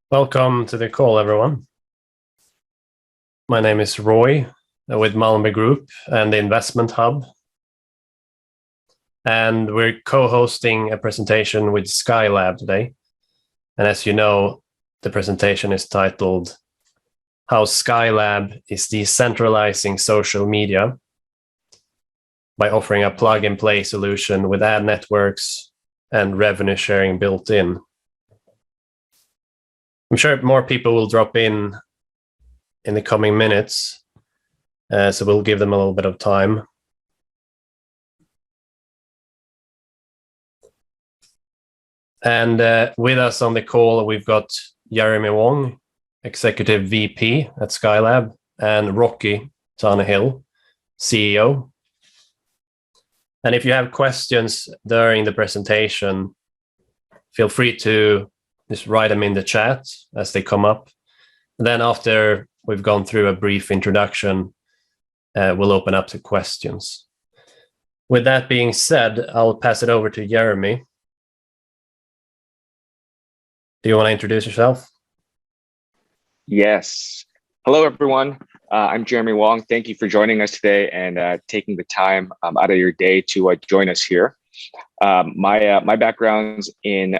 Welcome to the call, everyone. My name is Roy with Malmö Group and the Investment Hub. And we're co-hosting a presentation with Skylab today. And as you know, the presentation is titled How Skylab is Decentralizing Social Media by offering a plug-and-play solution with ad networks and revenue sharing built in. I'm sure more people will drop in the coming minutes, so we'll give them a little bit of time. And with us on the call, we've got Jeremy Wong, Executive VP at Skylab, and Rocky Tannehill, CEO. And if you have questions during the presentation, feel free to just write them in the chat as they come up. And then after we've gone through a brief introduction, we'll open up to questions. With that being said, I'll pass it over to Jeremy. Do you want to introduce yourself? Yes. Hello, everyone. I'm Jeremy Wong. Thank you for joining us today and taking the time out of your day to join us here. My background's in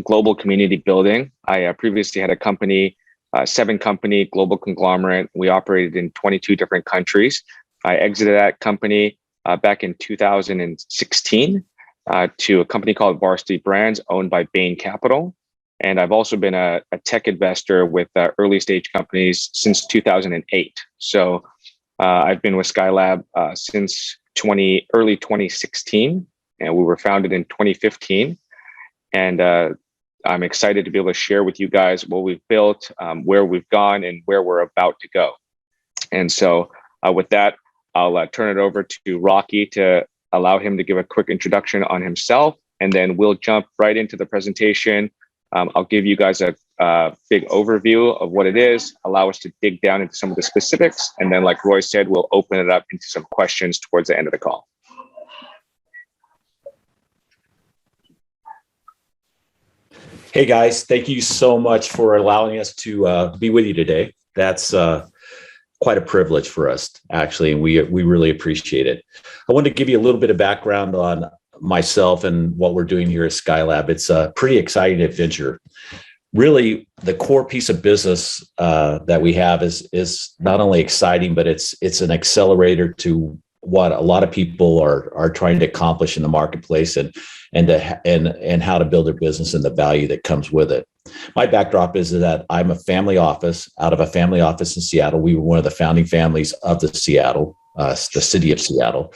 global community building. I previously had a company, 7-company global conglomerate. We operated in 22 different countries. I exited that company back in 2016 to a company called Varsity Brands, owned by Bain Capital. And I've also been a tech investor with early stage companies since 2008. So I've been with Skylab since early 2016, and we were founded in 2015. And I'm excited to be able to share with you guys what we've built, where we've gone, and where we're about to go. And so with that, I'll turn it over to Rocky to allow him to give a quick introduction on himself, and then we'll jump right into the presentation. I'll give you guys a big overview of what it is, allow us to dig down into some of the specifics, and then, like Roy said, we'll open it up into some questions towards the end of the call. Hey guys, thank you so much for allowing us to be with you today. That's quite a privilege for us, actually, and we really appreciate it. I wanted to give you a little bit of background on myself and what we're doing here at Skylab. It's a pretty exciting adventure. Really, the core piece of business that we have is not only exciting, but it's an accelerator to what a lot of people are trying to accomplish in the marketplace and how to build their business and the value that comes with it. My backdrop is that I'm a family office out of a family office in Seattle. We were one of the founding families of the city of Seattle.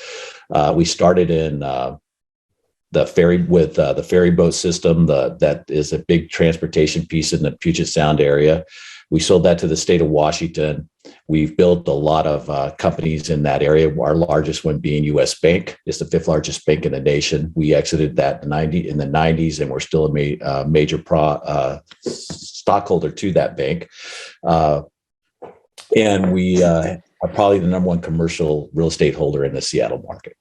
We started in the ferry boat system. That is a big transportation piece in the Puget Sound area. We sold that to the state of Washington. We've built a lot of companies in that area. Our largest one being U.S. Bank. It's the 5th largest bank in the nation. We exited that in the 90s, and we're still a major stockholder to that bank. And we are probably the number one commercial real estate holder in the Seattle market.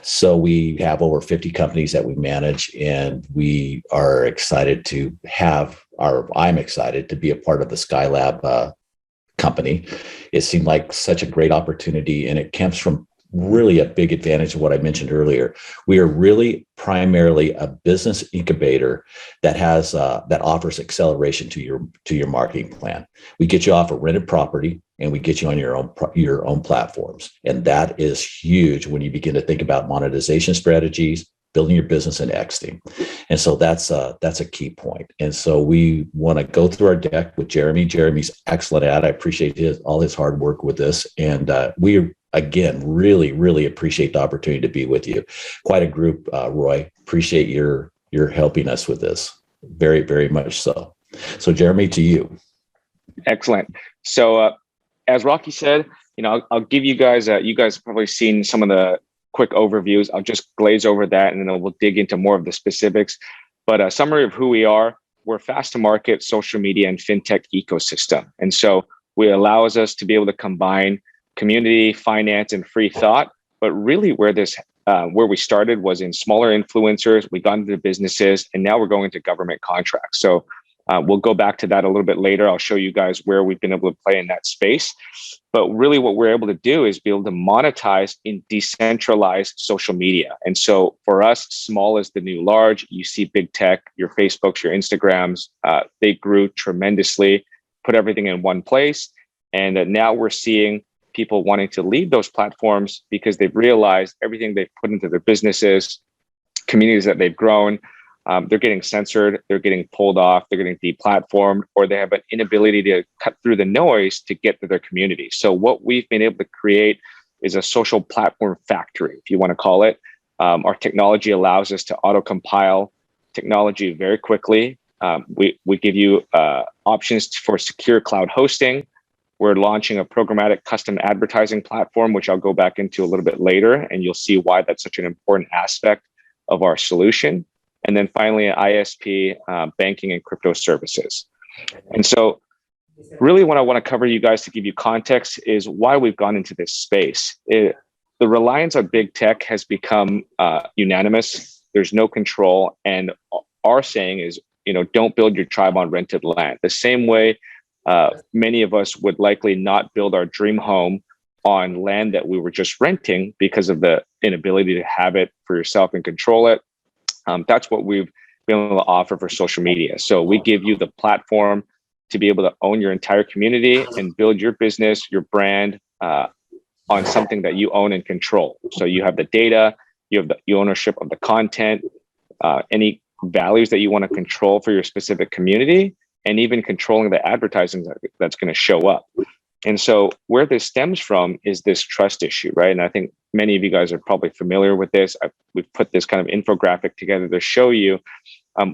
So we have over 50 companies that we manage, and we are excited to I'm excited to be a part of the Skylab company. It seemed like such a great opportunity, and it comes from really a big advantage of what I mentioned earlier. We are really primarily a business incubator that offers acceleration to your marketing plan. We get you off a rented property, and we get you on your own platforms, and that is huge when you begin to think about monetization strategies, building your business, and exiting. And so that's a key point. And so we want to go through our deck with Jeremy. Jeremy's excellent at it. I appreciate all his hard work with this, and we again really, really appreciate the opportunity to be with you. Quite a group, Roy. Appreciate your helping us with this. Very, very much so. So Jeremy, to you. Excellent. So as Rocky said, I'll give you guys have probably seen some of the quick overviews. I'll just glaze over that, and then we'll dig into more of the specifics. But a summary of who we are: we're a fast to market social media and fintech ecosystem. And so it allows us to be able to combine community, finance, and free thought. But really where we started was in smaller influencers. We got into businesses, and now we're going into government contracts. So We'll go back to that a little bit later. I'll show you guys where we've been able to play in that space. But really what we're able to do is be able to monetize in decentralized social media. And so for us, small is the new large. You see big tech, your Facebooks, your Instagrams, they grew tremendously, put everything in one place. And now we're seeing people wanting to leave those platforms because they've realized everything they've put into their businesses, communities that they've grown, they're getting censored, they're getting pulled off, they're getting deplatformed, or they have an inability to cut through the noise to get to their community. So what we've been able to create is a social platform factory, if you want to call it. Our technology allows us to auto-compile technology very quickly. We give you options for secure cloud hosting. We're launching a programmatic custom advertising platform, which I'll go back into a little bit later, and you'll see why that's such an important aspect of our solution. And then finally, an ISP, banking and crypto services. And so really what I want to cover you guys to give you context is why we've gone into this space. The reliance on big tech has become unanimous. There's no control. And our saying is, don't build your tribe on rented land. The same way many of us would likely not build our dream home on land that we were just renting because of the inability to have it for yourself and control it. That's what we've been able to offer for social media. So we give you the platform to be able to own your entire community and build your business, your brand on something that you own and control. So you have the data, you have the ownership of the content, any values that you want to control for your specific community, and even controlling the advertising that's going to show up. And so where this stems from is this trust issue, right? And I think many of you guys are probably familiar with this. We've put this kind of infographic together to show you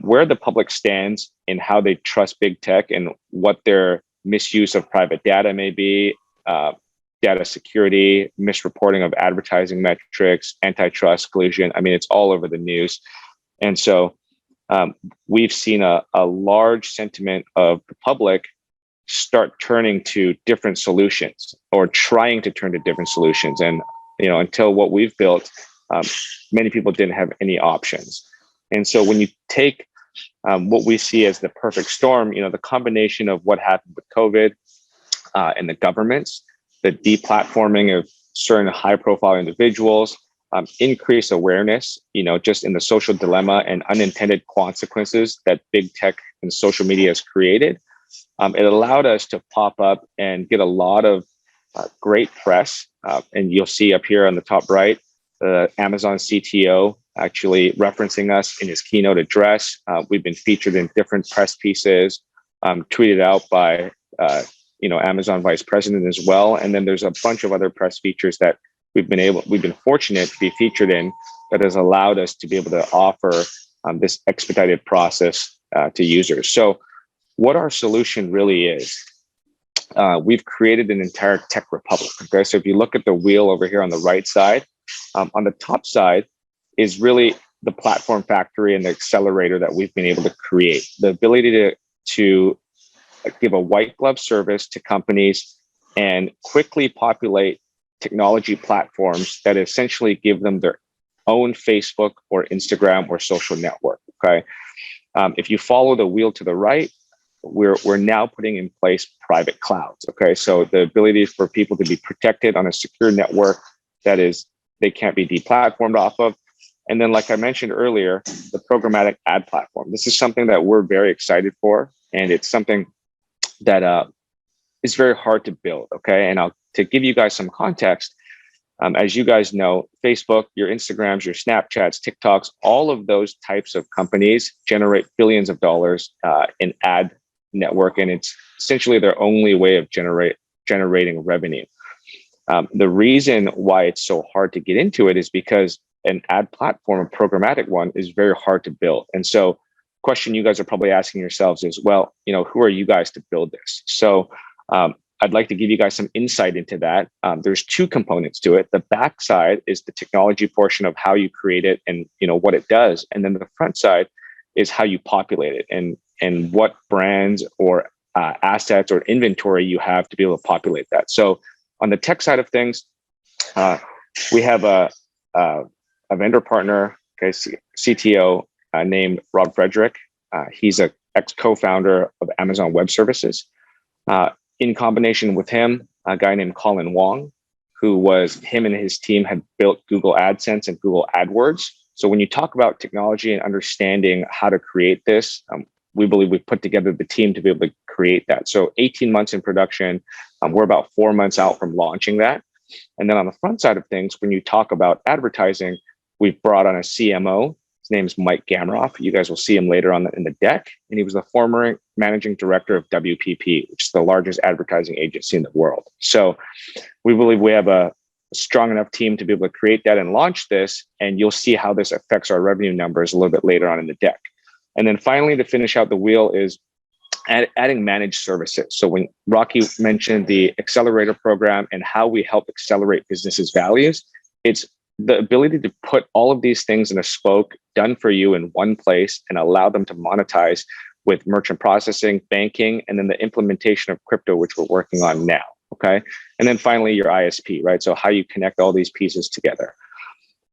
where the public stands in how they trust big tech and what their misuse of private data may be, data security, misreporting of advertising metrics, antitrust collusion. I mean, it's all over the news. And so we've seen a large sentiment of the public start turning to different solutions or trying to turn to different solutions. And, until what we've built, many people didn't have any options. And so when you take what we see as the perfect storm, the combination of what happened with COVID and the governments, the deplatforming of certain high profile individuals, increased awareness, just in the social dilemma and unintended consequences that big tech and social media has created. It allowed us to pop up and get a lot of great press. And you'll see up here on the top right, the Amazon CTO actually referencing us in his keynote address. We've been featured in different press pieces, tweeted out by Amazon vice president as well. And then there's a bunch of other press features that we've been fortunate to be featured in that has allowed us to be able to offer this expedited process to users. So what our solution really is, we've created an entire tech republic. Okay, so if you look at the wheel over here on the right side, on the top side is really the platform factory and the accelerator that we've been able to create. The ability to give a white glove service to companies and quickly populate technology platforms that essentially give them their own Facebook or Instagram or social network. Okay, if you follow the wheel to the right, we're now putting in place private clouds. Okay, so the ability for people to be protected on a secure network that is they can't be deplatformed off of. And then, like I mentioned earlier, the programmatic ad platform. This is something that we're very excited for, and it's something that is very hard to build. Okay, and to give you guys some context, as you guys know, Facebook, your Instagrams, your Snapchats, TikToks, all of those types of companies generate billions of dollars in ad network, and it's essentially their only way of generating revenue. The reason why it's so hard to get into it is because an ad platform, a programmatic one, is very hard to build. And so question you guys are probably asking yourselves is, well, who are you guys to build this? So I'd like to give you guys some insight into that. There's two components to it. The back side is the technology portion of how you create it and what it does. And then the front side is how you populate it and what brands or assets or inventory you have to be able to populate that. So on the tech side of things, we have a vendor partner, okay, CTO named Rob Frederick. He's a ex-co-founder of Amazon Web Services. In combination with him, a guy named Wong, him and his team had built Google AdSense and Google AdWords. So when you talk about technology and understanding how to create this, we believe we've put together the team to be able to create that. So 18 months in production, we're about 4 months out from launching that. And then on the front side of things, when you talk about advertising, we've brought on a CMO. His name is Mike Gamroff. You guys will see him later on in the deck. And he was the former managing director of WPP, which is the largest advertising agency in the world. So we believe we have a strong enough team to be able to create that and launch this. And you'll see how this affects our revenue numbers a little bit later on in the deck. And then finally, to finish out the wheel is adding managed services. So when Rocky mentioned the accelerator program and how we help accelerate businesses' values, it's the ability to put all of these things in a spoke done for you in one place and allow them to monetize with merchant processing, banking, and then the implementation of crypto, which we're working on now. Okay. And then finally, your ISP, right? So how you connect all these pieces together.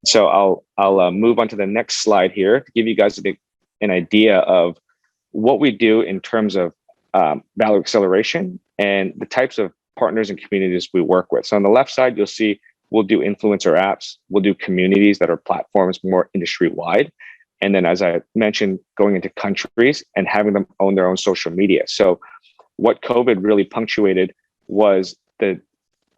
So I'll move on to the next slide here to give you guys an idea of what we do in terms of value acceleration and the types of partners and communities we work with. So on the left side, you'll see we'll do influencer apps, we'll do communities that are platforms more industry wide. And then, as I mentioned, going into countries and having them own their own social media. So what COVID really punctuated was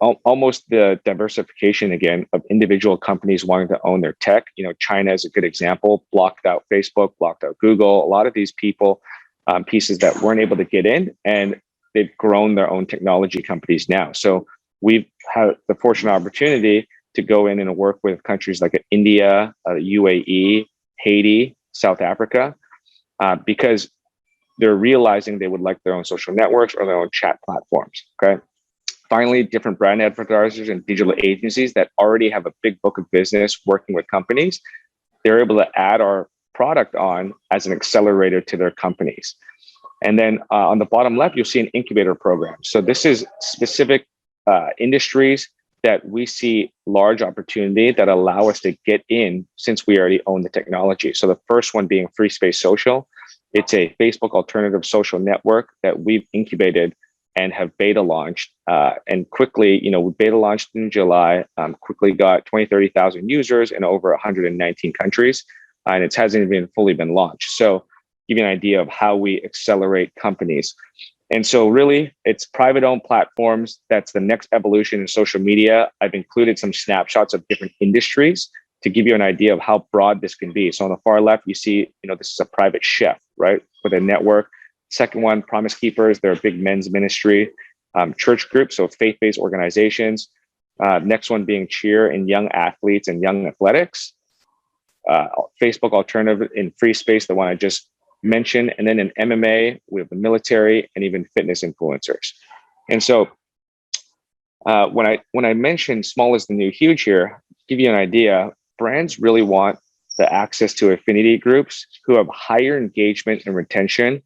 almost the diversification again of individual companies wanting to own their tech. China is a good example, blocked out Facebook, blocked out Google, a lot of these people, pieces that weren't able to get in, and they've grown their own technology companies now. So we've had the fortunate opportunity to go in and work with countries like India, UAE, Haiti, South Africa, because they're realizing they would like their own social networks or their own chat platforms. Okay. Finally, different brand advertisers and digital agencies that already have a big book of business working with companies, they're able to add our product on as an accelerator to their companies. And then on the bottom left, you'll see an incubator program. So this is specific industries that we see large opportunity that allow us to get in since we already own the technology. So the first one being Free Space Social. It's a Facebook alternative social network that we've incubated and have beta launched. And quickly, we beta launched in July, quickly got 20, 30,000 users in over 119 countries, and it hasn't even fully been launched. So give you an idea of how we accelerate companies. And so really, it's private-owned platforms. That's the next evolution in social media. I've included some snapshots of different industries to give you an idea of how broad this can be. So on the far left, you see, this is a private chef, right, with a network. Second one, Promise Keepers. They're a big men's ministry. Church groups, so faith-based organizations. Next one being cheer and young athletes and young athletics. Facebook alternative in free space, the one I just mentioned. And then in MMA, we have the military and even fitness influencers. And so when I mention small is the new huge here, give you an idea, brands really want the access to affinity groups who have higher engagement and retention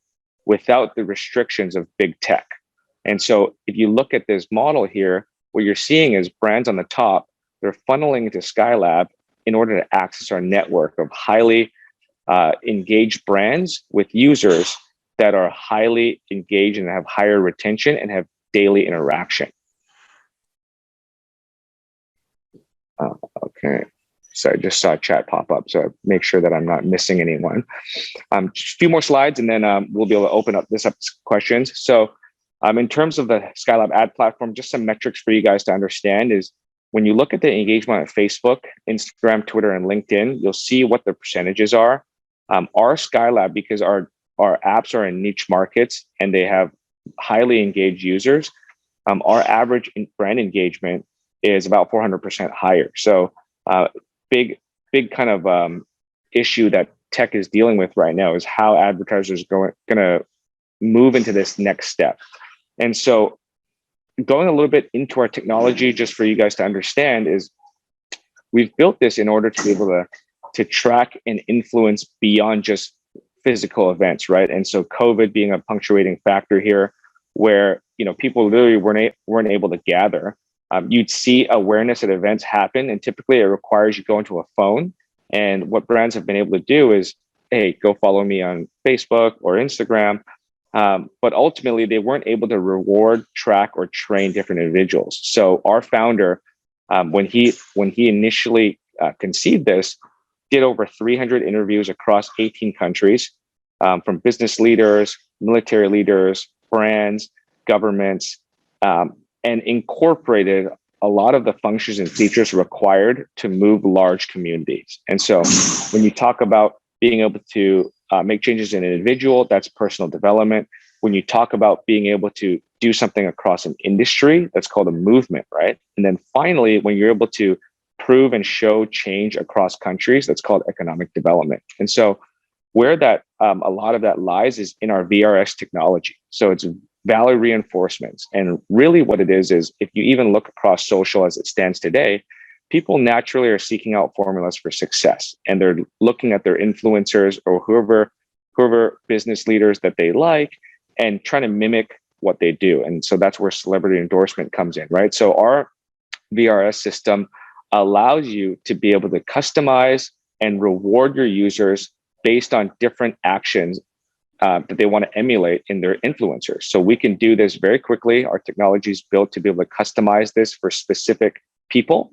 without the restrictions of big tech. And so if you look at this model here, what you're seeing is brands on the top, they're funneling into Skylab in order to access our network of highly engaged brands with users that are highly engaged and have higher retention and have daily interaction. Okay. So I just saw a chat pop up, so make sure that I'm not missing anyone. Just a few more slides, and then we'll be able to open up this up to questions. So in terms of the Skylab Ad Platform, just some metrics for you guys to understand is when you look at the engagement on Facebook, Instagram, Twitter, and LinkedIn, you'll see what the percentages are. Our Skylab, because our apps are in niche markets and they have highly engaged users, our average brand engagement is about 400% higher. So big kind of issue that tech is dealing with right now is how advertisers are going to move into this next step. And so going a little bit into our technology, just for you guys to understand, is we've built this in order to be able to track and influence beyond just physical events, right? And so COVID being a punctuating factor here, where people literally weren't able to gather. You'd see awareness at events happen, and typically it requires you go into a phone. And what brands have been able to do is hey, go follow me on Facebook or Instagram. But ultimately, they weren't able to reward, track, or train different individuals. So our founder, when he initially conceived this, did over 300 interviews across 18 countries, from business leaders, military leaders, brands, governments, and incorporated a lot of the functions and features required to move large communities. And so when you talk about being able to make changes in an individual, that's personal development. When you talk about being able to do something across an industry, that's called a movement, right? And then finally, when you're able to prove and show change across countries, that's called economic development. And so where that a lot of that lies is in our VRS technology. So it's value reinforcements. And really what it is if you even look across social as it stands today, people naturally are seeking out formulas for success. And they're looking at their influencers or whoever business leaders that they like and trying to mimic what they do. And so that's where celebrity endorsement comes in, right? So our VRS system allows you to be able to customize and reward your users based on different actions that they want to emulate in their influencers. So we can do this very quickly. Our technology is built to be able to customize this for specific people,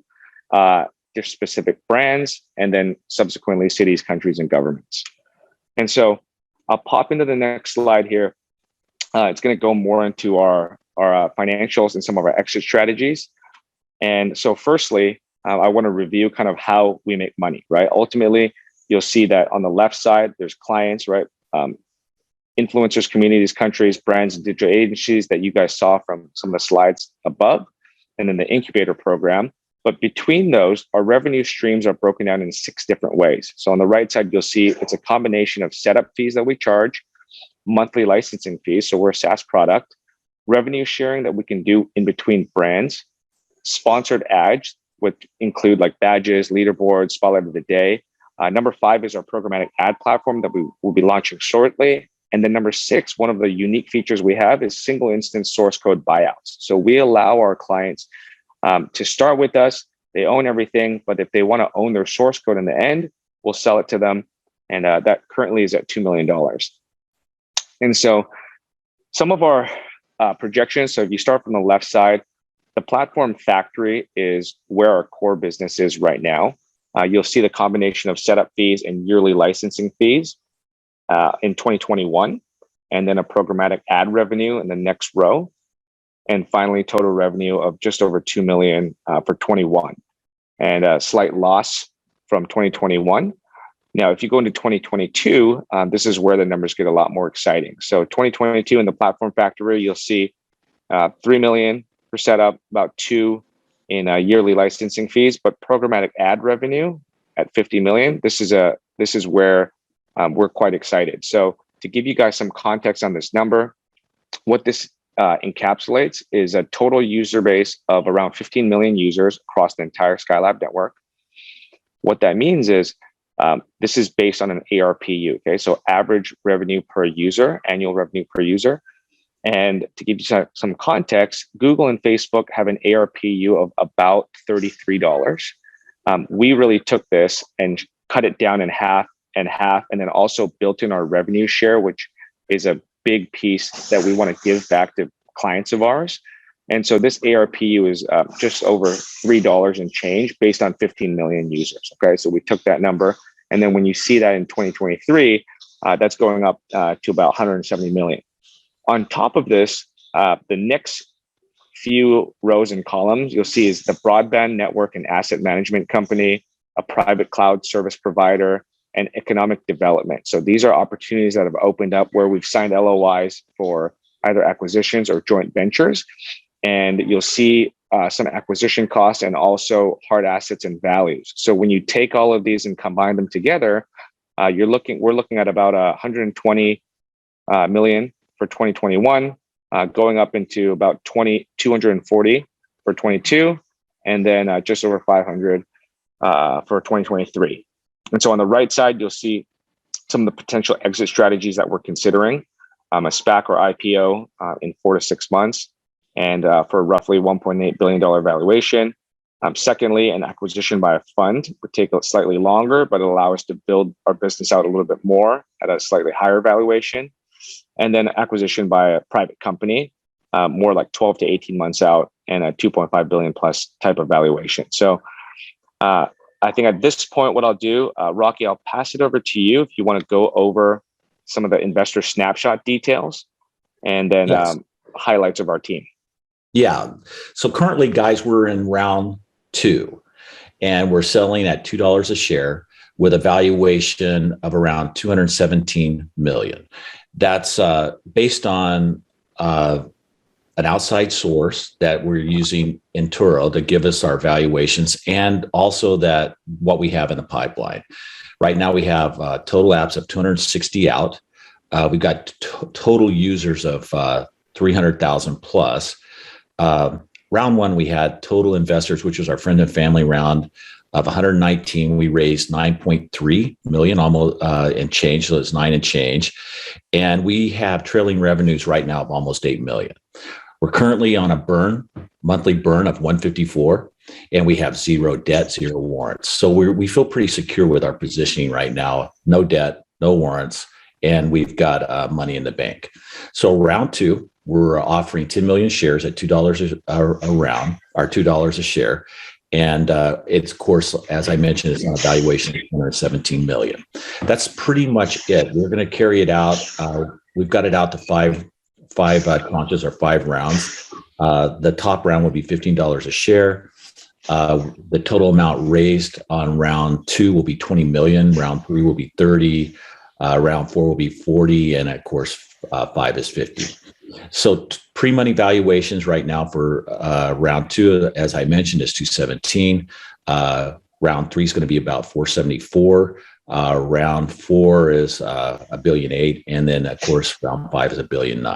their specific brands, and then subsequently cities, countries, and governments. And so I'll pop into the next slide here. It's going to go more into our financials and some of our exit strategies. And so firstly, I want to review kind of how we make money, right? Ultimately, you'll see that on the left side, there's clients, right? Influencers, communities, countries, brands, and digital agencies that you guys saw from some of the slides above, and then the Incubator Program. But between those, our revenue streams are broken down in 6 different ways. So on the right side, you'll see it's a combination of setup fees that we charge, monthly licensing fees, so we're a SaaS product, revenue sharing that we can do in between brands, sponsored ads, which include like badges, leaderboards, spotlight of the day. Number 5 is our programmatic ad platform that we will be launching shortly. And then number 6, one of the unique features we have is single instance source code buyouts. So we allow our clients to start with us. They own everything, but if they want to own their source code in the end, we'll sell it to them. And that currently is at $2 million. And so some of our projections, so if you start from the left side, the platform factory is where our core business is right now. You'll see the combination of setup fees and yearly licensing fees in 2021, and then a programmatic ad revenue in the next row. And finally, total revenue of just over 2 million for 21, and a slight loss from 2021. Now, if you go into 2022, this is where the numbers get a lot more exciting. So 2022 in the platform factory, you'll see 3 million for setup, about 2 in yearly licensing fees, but programmatic ad revenue at 50 million. This is where we're quite excited. So to give you guys some context on this number, what this encapsulates is a total user base of around 15 million users across the entire Skylab network. What that means is this is based on an ARPU, okay? So average revenue per user, annual revenue per user. And to give you some context, Google and Facebook have an ARPU of about $33. We really took this and cut it down in half, and then also built in our revenue share, which is a big piece that we want to give back to clients of ours. And so this ARPU is just over $3 and change based on 15 million users. Okay, so we took that number. And then when you see that in 2023, that's going up to about 170 million. On top of this, the next few rows and columns you'll see is the broadband network and asset management company, a private cloud service provider, and economic development. So these are opportunities that have opened up where we've signed LOIs for either acquisitions or joint ventures. And you'll see some acquisition costs and also hard assets and values. So when you take all of these and combine them together, we're looking at about 120 million for 2021, going up into about 240 for 22, and then just over 500 for 2023. And so on the right side, you'll see some of the potential exit strategies that we're considering, a SPAC or IPO in 4 to 6 months, and for roughly $1.8 billion valuation. Secondly, an acquisition by a fund would take slightly longer, but allow us to build our business out a little bit more at a slightly higher valuation. And then acquisition by a private company, more like 12 to 18 months out, and a 2.5 billion plus type of valuation. So I think at this point, what I'll do, Rocky, I'll pass it over to you if you want to go over some of the investor snapshot details and then Yes. Highlights of our team. Yeah. So currently, guys, we're in round 2, and we're selling at $2 a share with a valuation of around 217 million. That's based on an outside source that we're using Inturo to give us our valuations, and also that what we have in the pipeline. Right now, we have total apps of 260 out. We've got total users of 300,000 plus. Round 1, we had total investors, which was our friend and family round, of 119. We raised 9.3 million, almost and change. So it's 9 and change. And we have trailing revenues right now of almost 8 million. We're currently on a monthly burn of 154, and we have 0 debt, 0 warrants. So we feel pretty secure with our positioning right now. No debt, no warrants, and we've got money in the bank. So round 2, we're offering 10 million shares at $2 a round, or $2 a share. And it's, of course, as I mentioned, it's on a valuation of 217 million. That's pretty much it. We're going to carry it out. We've got it out to five tranches or 5 rounds. The top round will be $15 a share. The total amount raised on round 2 will be 20 million. Round 3 will be 30. Round 4 will be 40. And of course, 5 is 50. So pre-money valuations right now for round 2, as I mentioned, is 217. Round 3 is going to be about 474. Round 4 is $1.8 billion, and then of course round 5 is $1.9 billion.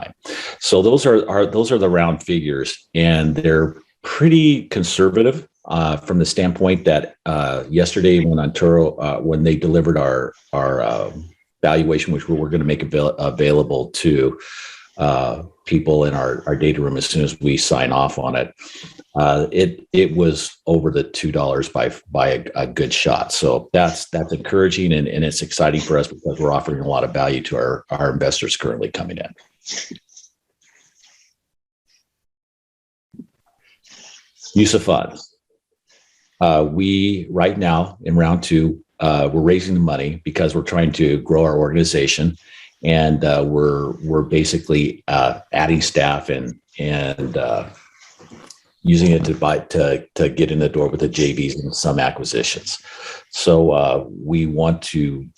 So those are the round figures, and they're pretty conservative from the standpoint that yesterday when Anturo when they delivered our valuation, which we're going to make available to people in our data room as soon as we sign off on it. It was over the $2 by a good shot. So that's encouraging, and it's exciting for us because we're offering a lot of value to our investors currently coming in. Use of funds. We right now in round 2, we're raising the money because we're trying to grow our organization. And we're basically adding staff and using it to get in the door with the JVs and some acquisitions. So we want to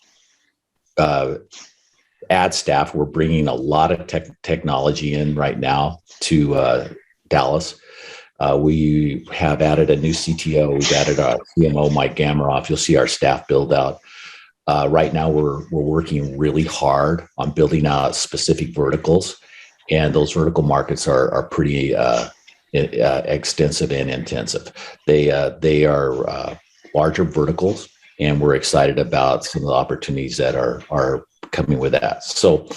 add staff. We're bringing a lot of technology in right now to Dallas. We have added a new CTO. We've added our CMO, Mike Gamaroff. You'll see our staff build out. Right now, we're working really hard on building out specific verticals, and those vertical markets are pretty extensive and intensive. They are larger verticals, and we're excited about some of the opportunities that are coming with that. So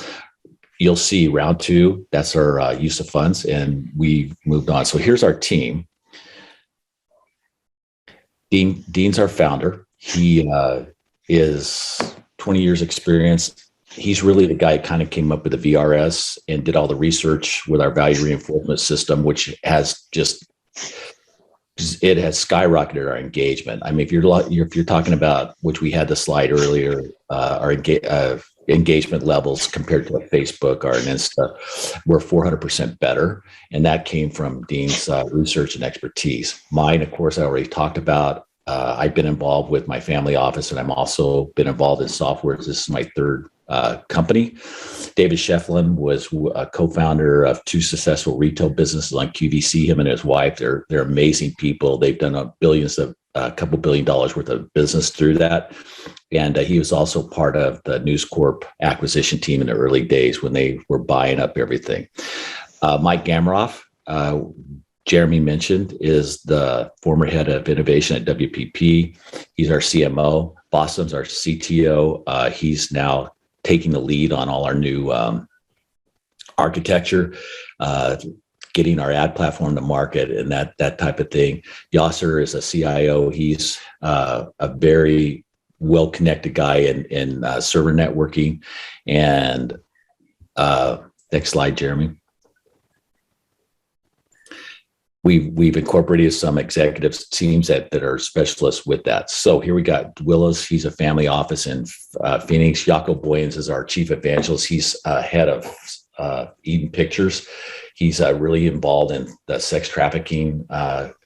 you'll see round 2. That's our use of funds, and we've moved on. So here's our team. Dean's our founder. He is 20 years experience. He's really the guy who kind of came up with the VRS and did all the research with our value reinforcement system, which has skyrocketed our engagement. I mean, if you're talking about, which we had the slide earlier, our engagement levels compared to a Facebook or an Insta, we're 400% better. And that came from Dean's research and expertise. Mine, of course, I already talked about. I've been involved with my family office, and I'm also been involved in software. This is my 3rd company. David Shefflin was a co-founder of 2 successful retail businesses on QVC. Him and his wife, they're amazing people. They've done a couple $1 billion worth of business through that. And he was also part of the News Corp acquisition team in the early days when they were buying up everything. Mike Gamaroff, Jeremy mentioned, is the former head of innovation at WPP. He's our CMO. Boston's our CTO. He's now taking the lead on all our new architecture. getting our ad platform to market and that type of thing. Yasser is a CIO. He's a very well-connected guy in server networking. And next slide, Jeremy. We've incorporated some executive teams that are specialists with that. So here we got Willis. He's a family office in Phoenix. Jaco Boyens is our chief evangelist. He's head of Eden Pictures. He's really involved in the sex trafficking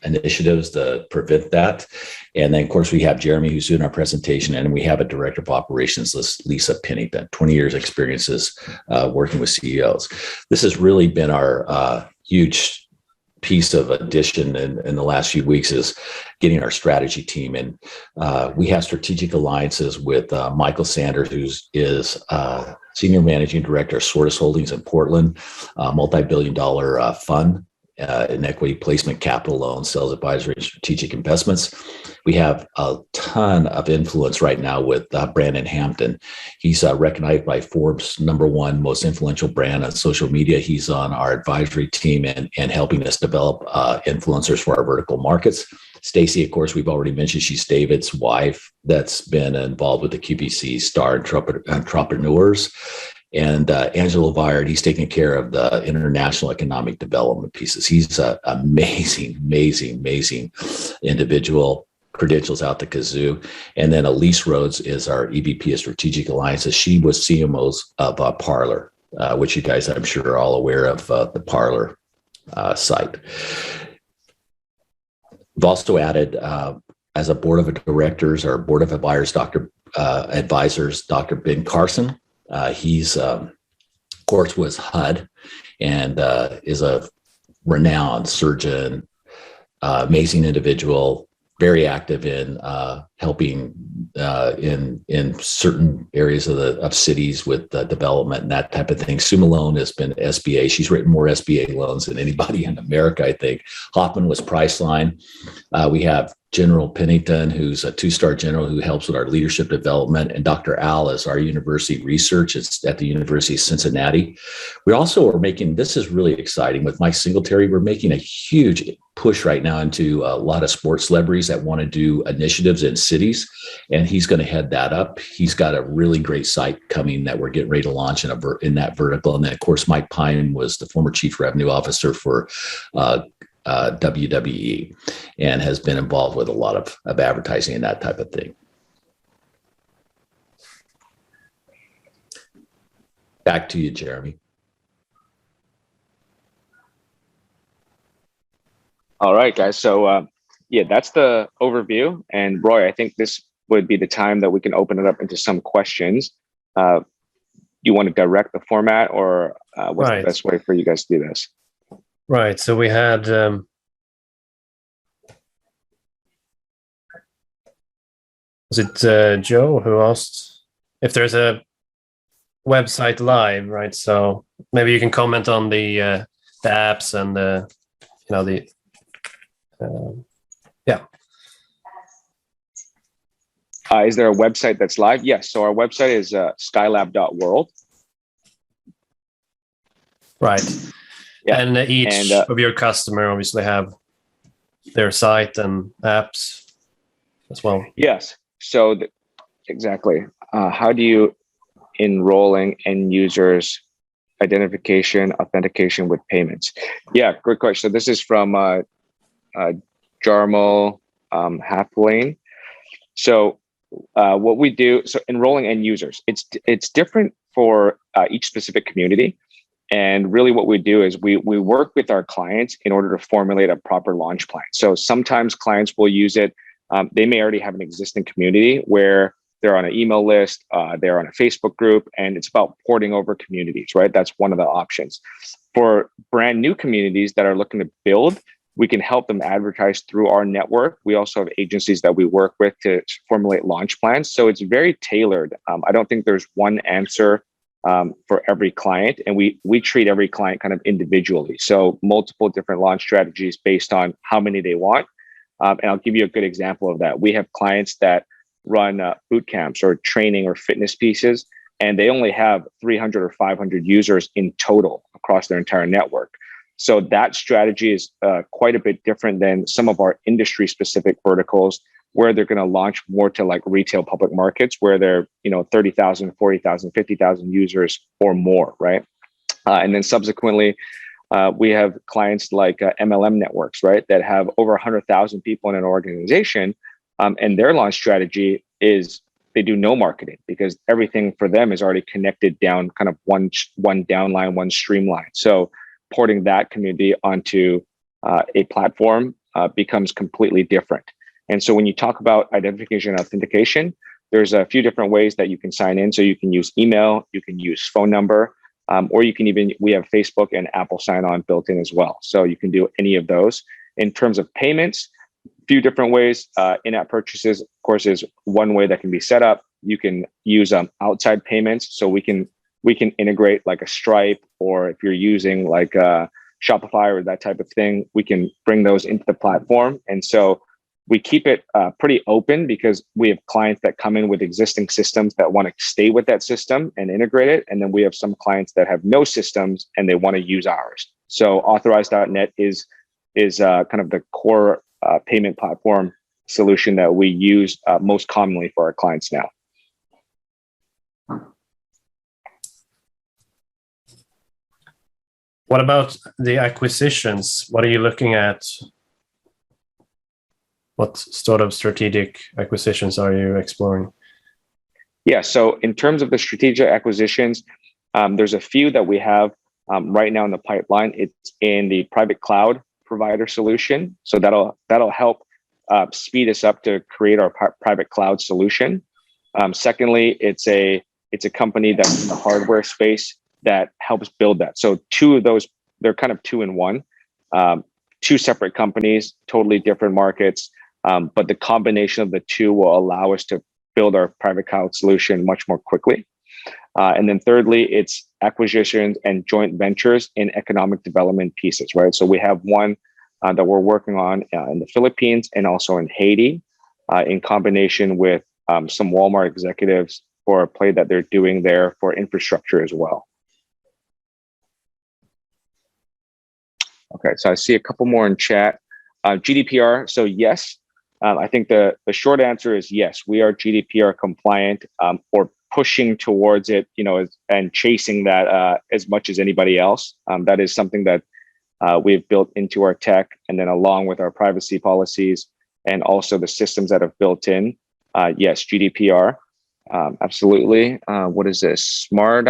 initiatives to prevent that. And then, of course, we have Jeremy, who's doing our presentation, and we have a director of operations, Lisa Pennington, 20 years experiences working with CEOs. This has really been our huge piece of addition in the last few weeks is getting our strategy team. And we have strategic alliances with Michael Sanders, who is Senior Managing Director of Sortis Holdings in Portland, multi-billion-dollar fund in equity placement, capital loans, sales advisory, and strategic investments. We have a ton of influence right now with Brandon Hampton. He's recognized by Forbes #1 most influential brand on social media. He's on our advisory team and helping us develop influencers for our vertical markets. Stacy, of course, we've already mentioned, she's David's wife that's been involved with the QVC Star Entrepreneurs. And Angelo Viard, he's taking care of the international economic development pieces. He's an amazing individual, credentials out the kazoo. And then Elise Rhodes is our EVP of Strategic Alliances. She was CMOs of Parler, which you guys, I'm sure, are all aware of the Parler site. We've also added, as a board of directors or board of advisors, Dr. Ben Carson. He's, of course, was HUD and is a renowned surgeon, amazing individual, very active in helping in certain areas of cities with development and that type of thing. Sue Malone has been SBA. She's written more SBA loans than anybody in America, I think. Hoffman was Priceline. We have General Pennington, who's a 2-star general who helps with our leadership development, and Dr. Al is our university research. It's at the University of Cincinnati. We also are making, this is really exciting, with Mike Singletary, we're making a huge push right now into a lot of sports celebrities that want to do initiatives in cities, and he's going to head that up. He's got a really great site coming that we're getting ready to launch in that vertical. And then, of course, Mike Pine was the former chief revenue officer for WWE and has been involved with a lot of advertising and that type of thing. Back to you, Jeremy. All right, guys. So yeah, that's the overview. And Roy, I think this would be the time that we can open it up into some questions. You want to direct the format, or what's the best way for you guys to do this? Right. So we had was it Joe who asked if there's a website live, right? So maybe you can comment on the apps and yeah. Is there a website that's live? Yes. So our website is skylab.world. Right. Yeah. And each of your customer obviously have their site and apps as well. Yes. So exactly. How do you enrolling end users identification, authentication with payments? Yeah, great question. So this is from Jarmo Hathwain. So what we do, so enrolling end users, it's different for each specific community. And really what we do is we work with our clients in order to formulate a proper launch plan. So sometimes clients will use it. They may already have an existing community where they're on an email list, they're on a Facebook group, and it's about porting over communities, right? That's one of the options. For brand new communities that are looking to build, we can help them advertise through our network. We also have agencies that we work with to formulate launch plans. So it's very tailored. I don't think there's one answer for every client, and we treat every client kind of individually. So multiple different launch strategies based on how many they want. And I'll give you a good example of that. We have clients that run boot camps or training or fitness pieces, and they only have 300 or 500 users in total across their entire network. So that strategy is quite a bit different than some of our industry specific verticals, where they're going to launch more to like retail public markets, where they're 30,000, 40,000, 50,000 users or more, right? And then subsequently, we have clients like MLM networks, right, that have over 100,000 people in an organization, and their launch strategy is they do no marketing because everything for them is already connected down kind of one downline, one streamline. So porting that community onto a platform becomes completely different. And so when you talk about identification and authentication, there's a few different ways that you can sign in. So you can use email, you can use phone number, or you can we have Facebook and Apple sign-on built in as well. So you can do any of those. In terms of payments, a few different ways. In-app purchases, of course, is one way that can be set up. You can use outside payments. So we can integrate like a Stripe, or if you're using like Shopify or that type of thing, we can bring those into the platform. And so we keep it pretty open because we have clients that come in with existing systems that want to stay with that system and integrate it. And then we have some clients that have no systems and they want to use ours. So authorized.net is kind of the core payment platform solution that we use most commonly for our clients now. What about the acquisitions? What are you looking at? What sort of strategic acquisitions are you exploring? Yeah, so in terms of the strategic acquisitions, there's a few that we have right now in the pipeline. It's in the private cloud provider solution. So that'll help speed us up to create our private cloud solution. Secondly, it's a company that's in the hardware space that helps build that. So two of those, they're kind of two in one, two separate companies, totally different markets. But the combination of the two will allow us to build our private cloud solution much more quickly. And then thirdly, it's acquisitions and joint ventures in economic development pieces, right? So we have one that we're working on in the Philippines and also in Haiti, in combination with some Walmart executives for a play that they're doing there for infrastructure as well. Okay, so I see a couple more in chat. GDPR, so yes, I think the short answer is yes, we are GDPR compliant, or pushing towards it, and chasing that as much as anybody else. That is something that we've built into our tech, and then along with our privacy policies and also the systems that have built in. Yes, GDPR, absolutely. What is this? Smart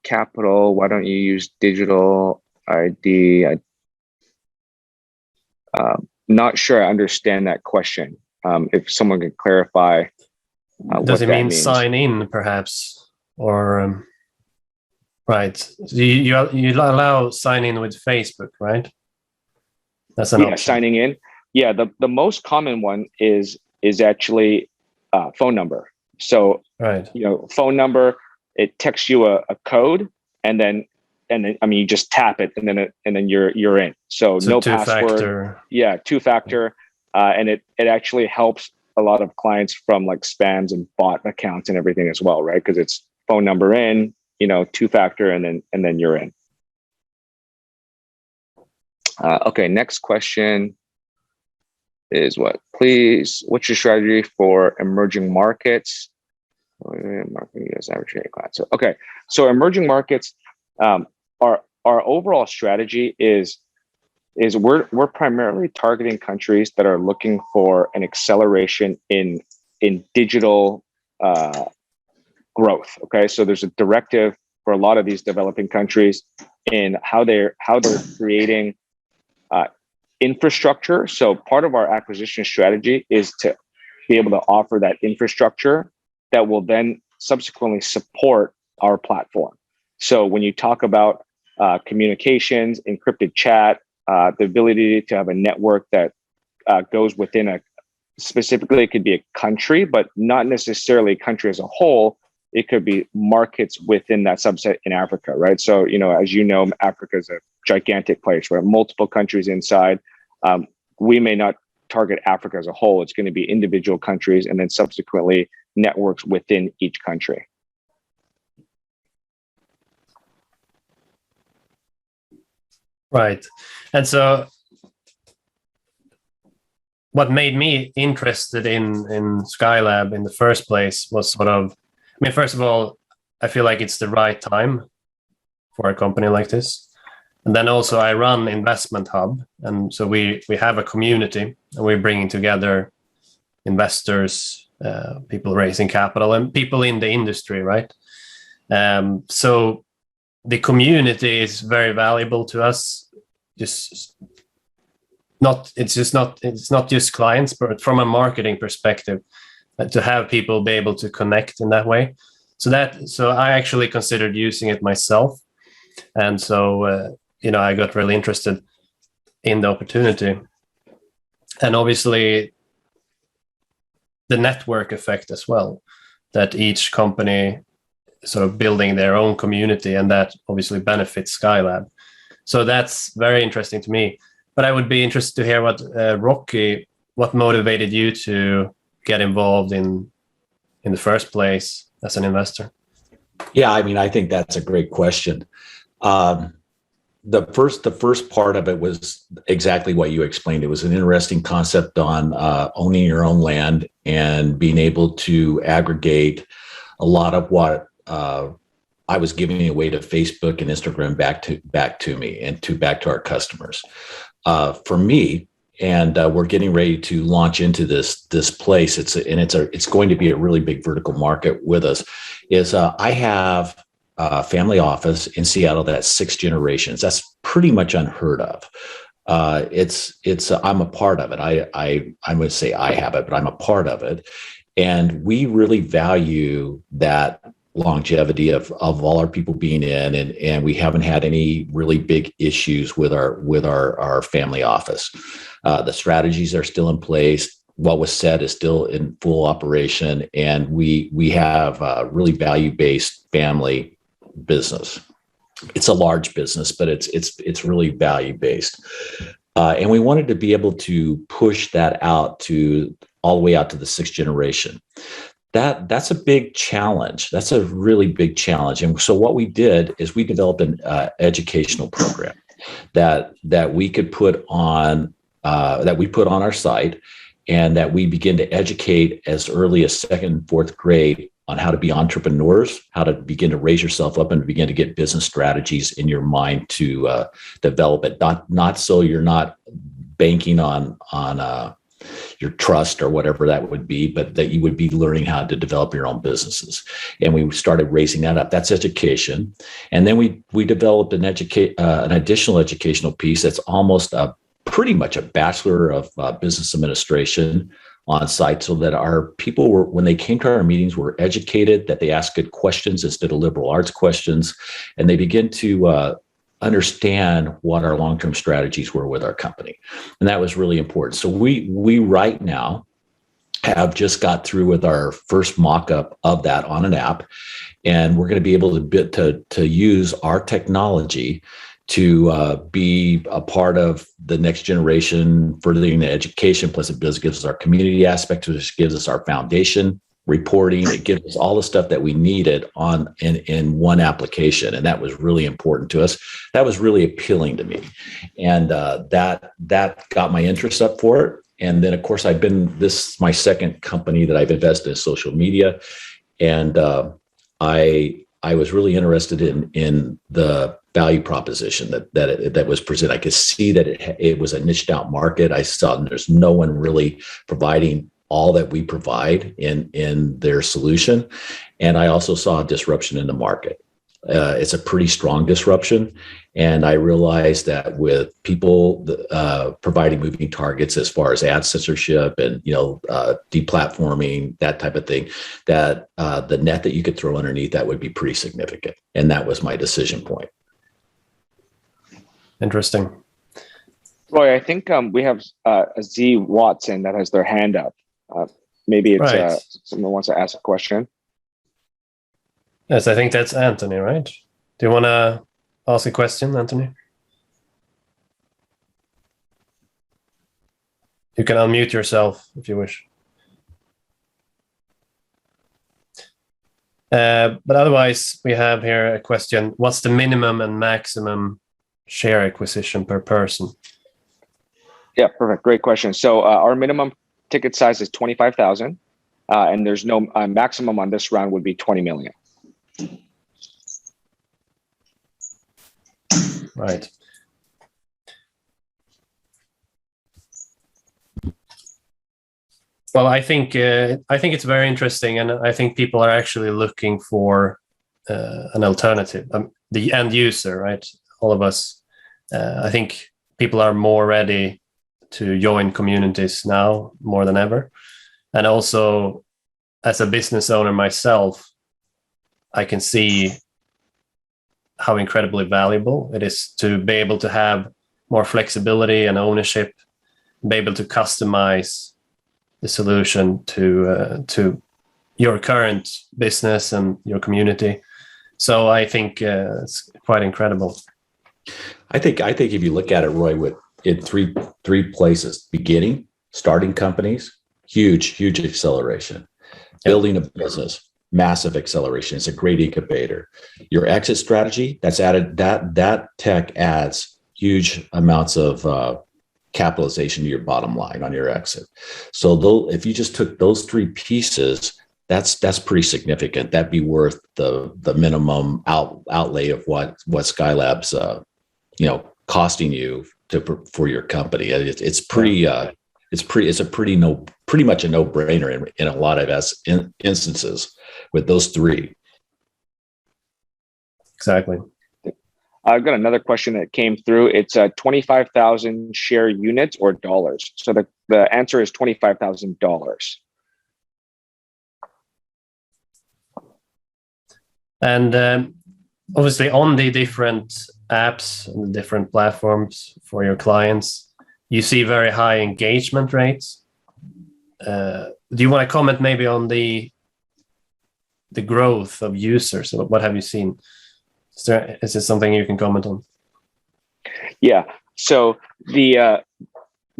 Capital. Why don't you use digital ID? Not sure I understand that question. If someone could clarify. Does it mean sign in, perhaps, or right? So you allow sign in with Facebook, right? That's an option. Signing in. Yeah, the most common one is actually phone number. So right, phone number. It texts you a code, and then you just tap it, and then you're in. So no password. Yeah, two-factor, and it actually helps a lot of clients from like spams and bot accounts and everything as well, right? Because it's phone number in, two-factor, and then you're in. Okay, next question is what? Please, what's your strategy for emerging markets? Marketing US average client. So okay, so emerging markets. Our overall strategy is we're primarily targeting countries that are looking for an acceleration in digital growth. Okay, so there's a directive for a lot of these developing countries in how they're creating infrastructure. So part of our acquisition strategy is to be able to offer that infrastructure that will then subsequently support our platform. So when you talk about communications, encrypted chat, the ability to have a network that goes within specifically it could be a country, but not necessarily a country as a whole. It could be markets within that subset in Africa, right? So, as you know, Africa is a gigantic place, right? Multiple countries inside. We may not target Africa as a whole. It's going to be individual countries and then subsequently networks within each country. Right. And so what made me interested in Skylab in the first place was sort of, I mean, first of all, I feel like it's the right time for a company like this. And then also I run Investment Hub. And so we have a community and we're bringing together investors, people raising capital and people in the industry, right? So the community is very valuable to us. It's not just clients, but from a marketing perspective, to have people be able to connect in that way. So I actually considered using it myself. And so, I got really interested in the opportunity. And obviously, the network effect as well, that each company sort of building their own community, and that obviously benefits Skylab. So that's very interesting to me. But I would be interested to hear what motivated you to get involved in the first place as an investor? Yeah, I mean, I think that's a great question. The first part of it was exactly what you explained. It was an interesting concept on owning your own land and being able to aggregate a lot of what I was giving away to Facebook and Instagram back to me and back to our customers. For me, and we're getting ready to launch into this place. It's going to be a really big vertical market with us. I have a family office in Seattle that's 6 generations. That's pretty much unheard of. I'm a part of it. I would say I have it, but I'm a part of it, and we really value that longevity of all our people being in, and we haven't had any really big issues with our family office. The strategies are still in place. What was said is still in full operation, and we have a really value-based family business. It's a large business, but it's really value-based, and we wanted to be able to push that out to all the way out to the 6th generation. That's a big challenge. That's a really big challenge. And so what we did is we developed an educational program that we could put on that we put on our site, and that we begin to educate as early as 2nd and 4th grade on how to be entrepreneurs, how to begin to raise yourself up and begin to get business strategies in your mind to develop it. Not so you're not banking on your trust or whatever that would be, but that you would be learning how to develop your own businesses. And we started raising that up. That's education. And then we developed an additional educational piece that's almost pretty much a Bachelor of Business Administration on site, so that our people when they came to our meetings, were educated, that they asked good questions instead of liberal arts questions, and they begin to understand what our long-term strategies were with our company. And that was really important. So we right now have just got through with our first mock-up of that on an app, and we're going to be able to use our technology to be a part of the next generation, furthering the education. Plus, it gives us our community aspect, which gives us our foundation reporting. It gives us all the stuff that we needed in one application, and that was really important to us. That was really appealing to me, and that got my interest up for it. And then, of course, this is my second company that I've invested in social media, and I was really interested in the value proposition that was presented. I could see that it was a niched out market. I saw there's no one really providing all that we provide in their solution. And I also saw a disruption in the market. It's a pretty strong disruption. And I realized that with people providing moving targets as far as ad censorship and deplatforming, that type of thing, that the net that you could throw underneath that would be pretty significant. And that was my decision point. Interesting. Roy, I think we have Z Watson that has their hand up. Maybe it's right. Someone wants to ask a question. Yes, I think that's Anthony, right? Do you want to ask a question, Anthony? You can unmute yourself if you wish. But otherwise, we have here a question. What's the minimum and maximum share acquisition per person? Yeah, perfect. Great question. So our minimum ticket size is 25,000, and there's no maximum on this round would be 20 million. Right. Well, I think it's very interesting, and I think people are actually looking for an alternative. The end user, right? All of us. I think people are more ready to join communities now more than ever, and also as a business owner myself, I can see how incredibly valuable it is to be able to have more flexibility and ownership, be able to customize the solution to your current business and your community. So I think it's quite incredible. I think if you look at it, Roy, in three places: beginning, starting companies, huge acceleration; building a business, massive acceleration. It's a great incubator. Your exit strategy, that's added, that tech adds huge amounts of capitalization to your bottom line on your exit. So though, if you just took those three pieces, that's pretty significant. That'd be worth the minimum outlay of what Skylab's costing you for your company. It's pretty much a no-brainer in a lot of instances with those three. Exactly. I've got another question that came through. It's 25,000 share units or dollars. So the answer is $25,000. And obviously on the different apps and the different platforms for your clients, you see very high engagement rates. Do you want to comment maybe on the growth of users? What have you seen? Is this something you can comment on? Yeah. So the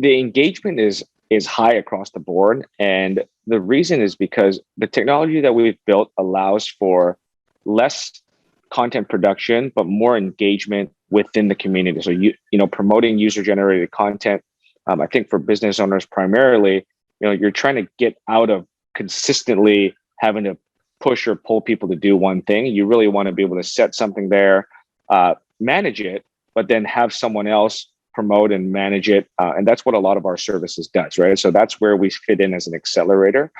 engagement is high across the board, and the reason is because the technology that we've built allows for less content production, but more engagement within the community. So promoting user-generated content. I think for business owners primarily, you're trying to get out of consistently having to push or pull people to do one thing. You really want to be able to set something there, manage it, but then have someone else promote and manage it. And that's what a lot of our services does, right? So that's where we fit in as an accelerator.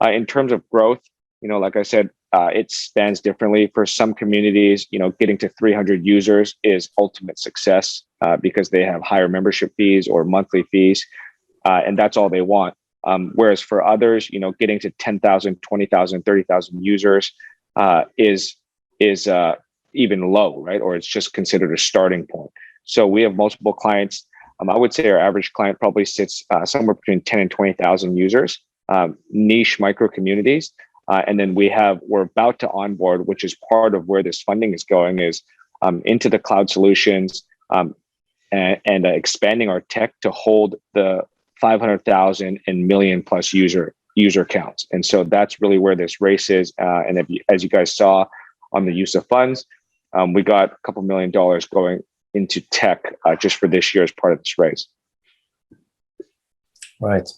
In terms of growth, like I said, it spans differently. For some communities, getting to 300 users is ultimate success because they have higher membership fees or monthly fees, and that's all they want. Whereas for others, getting to 10,000, 20,000, 30,000 users is even low, right? Or it's just considered a starting point. So we have multiple clients. I would say our average client probably sits somewhere between 10 and 20,000 users, niche micro communities. And then we're about to onboard, which is part of where this funding is going, is into the cloud solutions and expanding our tech to hold the 500,000 and million plus user counts. And so that's really where this race is. And as you guys saw on the use of funds, we got a couple $1 million going into tech just for this year as part of this race. Right.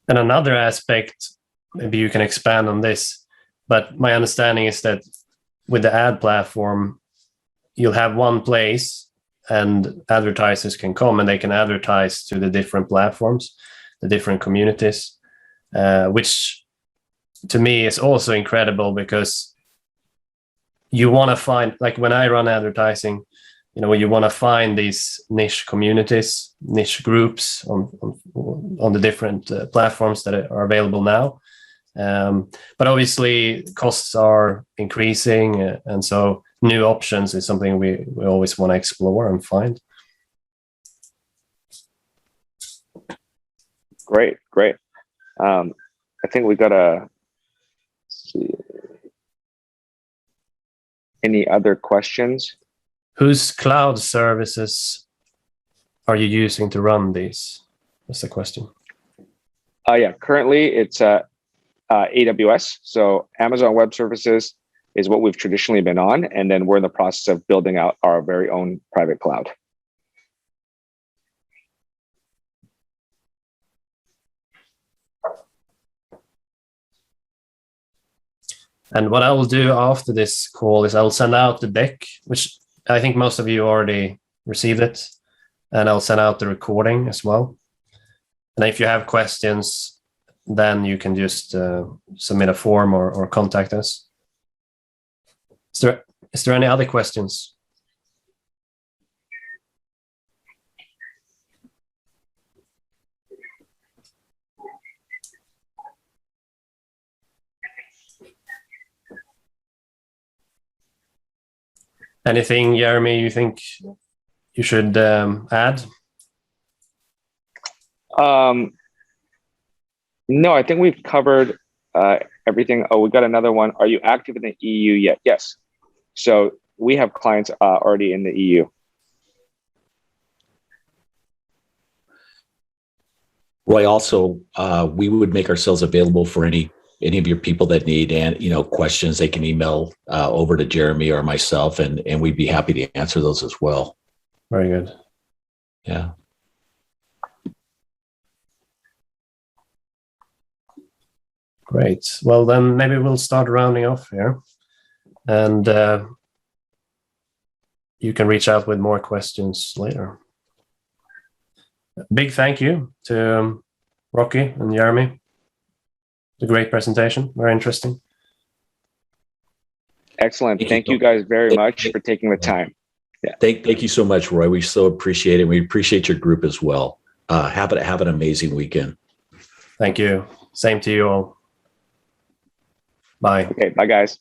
And another aspect, maybe you can expand on this, but my understanding is that with the ad platform, you'll have one place and advertisers can come and they can advertise to the different platforms, the different communities, which to me is also incredible because you want to find, like when I run advertising, you want to find these niche communities, niche groups on the different platforms that are available now. But obviously costs are increasing, and so new options is something we always want to explore and find. Great. I think we got to see any other questions. Whose cloud services are you using to run these? That's the question. Yeah, currently it's AWS, so Amazon Web Services, is what we've traditionally been on. And then we're in the process of building out our very own private cloud. And what I will do after this call is I'll send out the deck, which I think most of you already received it. And I'll send out the recording as well. And if you have questions, then you can just submit a form or contact us. Is there any other questions? Anything, Jeremy, you think you should add? No, I think we've covered everything. Oh, we got another one. Are you active in the EU yet? Yes. So we have clients already in the EU. Roy, also, we would make ourselves available for any of your people that need questions. They can email over to Jeremy or myself, and we'd be happy to answer those as well. Very good. Yeah. Great. Well, then maybe we'll start rounding off here. And you can reach out with more questions later. Big thank you to Rocky and Jeremy. A great presentation. Very interesting. Excellent. Thank you guys very much for taking the time. Yeah. Thank you so much, Roy. We so appreciate it. We appreciate your group as well. Have an amazing weekend. Thank you. Same to you all. Bye. Okay. Bye, guys.